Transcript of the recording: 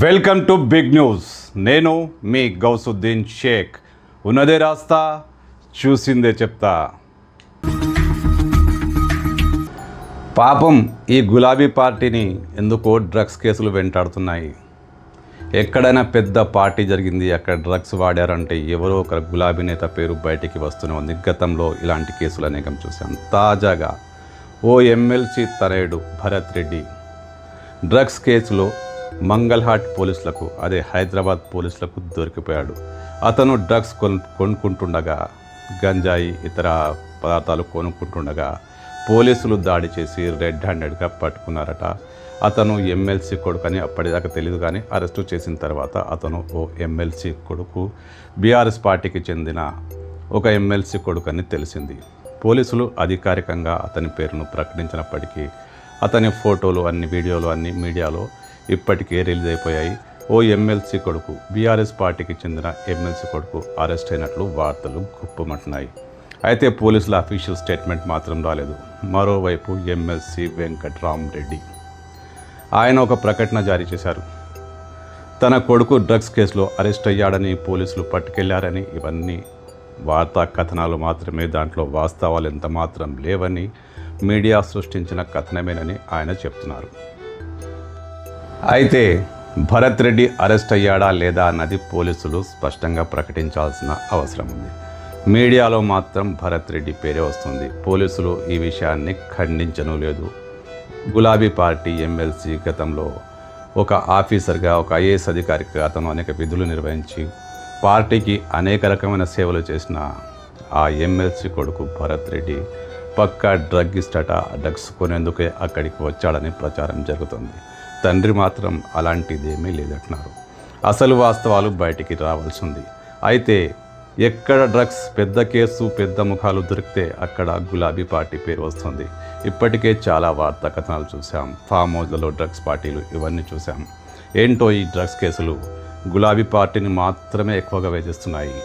Welcome to big news. నేను మీ గౌసుద్దీన్ షేక్. ఉన్నదే రాస్తా, చూసిందే చెప్తా. పాపం ఈ గులాబీ పార్టీని ఎందుకో డ్రగ్స్ కేసులు వెంటాడుతున్నాయి. ఎక్కడైనా పెద్ద పార్టీ జరిగింది, అక్కడ డ్రగ్స్ వాడారంటే ఎవరో ఒక గులాబీ నేత పేరు బయటికి వస్తూనే ఉంది. గతంలో ఇలాంటి కేసులు అనేకం చూసాం. తాజాగా ఓ ఎమ్మెల్సీ తనయుడు భరత్ రెడ్డి డ్రగ్స్ కేసులో మంగళహాట్ పోలీసులకు, అదే హైదరాబాద్ పోలీసులకు దొరికిపోయాడు. అతను డ్రగ్స్ కొనుక్కుంటుండగా, గంజాయి ఇతర పదార్థాలు కొనుక్కుంటుండగా పోలీసులు దాడి చేసి రెడ్ హ్యాండెడ్గా పట్టుకున్నారట. అతను ఎమ్మెల్సీ కొడుకని అప్పటిదాకా తెలియదు, కానీ అరెస్టు చేసిన తర్వాత అతను ఓ ఎమ్మెల్సీ కొడుకు, బీఆర్ఎస్ పార్టీకి చెందిన ఒక ఎమ్మెల్సీ కొడుకని తెలిసింది. పోలీసులు అధికారికంగా అతని పేరును ప్రకటించినప్పటికీ అతని ఫోటోలు అన్ని, వీడియోలు అన్ని మీడియాలో ఇప్పటికే రిలీజ్ అయిపోయాయి. ఓ ఎమ్మెల్సీ కొడుకు, బీఆర్ఎస్ పార్టీకి చెందిన ఎమ్మెల్సీ కొడుకు అరెస్ట్ అయినట్లు వార్తలు గుప్పమంటున్నాయి. అయితే పోలీసుల అఫీషియల్ స్టేట్మెంట్ మాత్రం రాలేదు. మరోవైపు ఎమ్మెల్సీ వెంకట్రామరెడ్డి ఆయన ఒక ప్రకటన జారీ చేశారు. తన కొడుకు డ్రగ్స్ కేసులో అరెస్ట్ అయ్యాడని, పోలీసులు పట్టుకెళ్లారని, ఇవన్నీ వార్తా కథనాలు మాత్రమే, దాంట్లో వాస్తవాలు ఎంత మాత్రం లేవని, మీడియా సృష్టించిన కథనమేనని ఆయన చెప్తున్నారు. అయితే భరత్ రెడ్డి అరెస్ట్ అయ్యాడా లేదా అన్నది పోలీసులు స్పష్టంగా ప్రకటించాల్సిన అవసరం ఉంది. మీడియాలో మాత్రం భరత్ రెడ్డి పేరే వస్తుంది. పోలీసులు ఈ విషయాన్ని ఖండించను లేదు. గులాబీ పార్టీ ఎమ్మెల్సీ గతంలో ఒక ఆఫీసర్గా, ఒక ఐఏఎస్ అధికారిగా అతను అనేక విధులు నిర్వహించి పార్టీకి అనేక రకమైన సేవలు చేసిన ఆ ఎమ్మెల్సీ కొడుకు భరత్ రెడ్డి పక్కా డ్రగ్గిస్ట్ అట. డ్రగ్స్ కొనేందుకే అక్కడికి వచ్చాడని ప్రచారం జరుగుతుంది. తండ్రి మాత్రం అలాంటిదేమీ లేదంటున్నారు. అసలు వాస్తవాలు బయటికి రావాల్సి ఉంది. అయితే ఎక్కడ డ్రగ్స్ పెద్ద కేసు, పెద్ద ముఖాలు దొరికితే అక్కడ గులాబీ పార్టీ పేరు వస్తుంది. ఇప్పటికే చాలా వార్తా కథనాలు చూసాం. ఫామ్ హౌస్లలో డ్రగ్స్ పార్టీలు, ఇవన్నీ చూసాం. ఏంటో ఈ డ్రగ్స్ కేసులు గులాబీ పార్టీని మాత్రమే ఎక్కువగా వేధిస్తున్నాయి.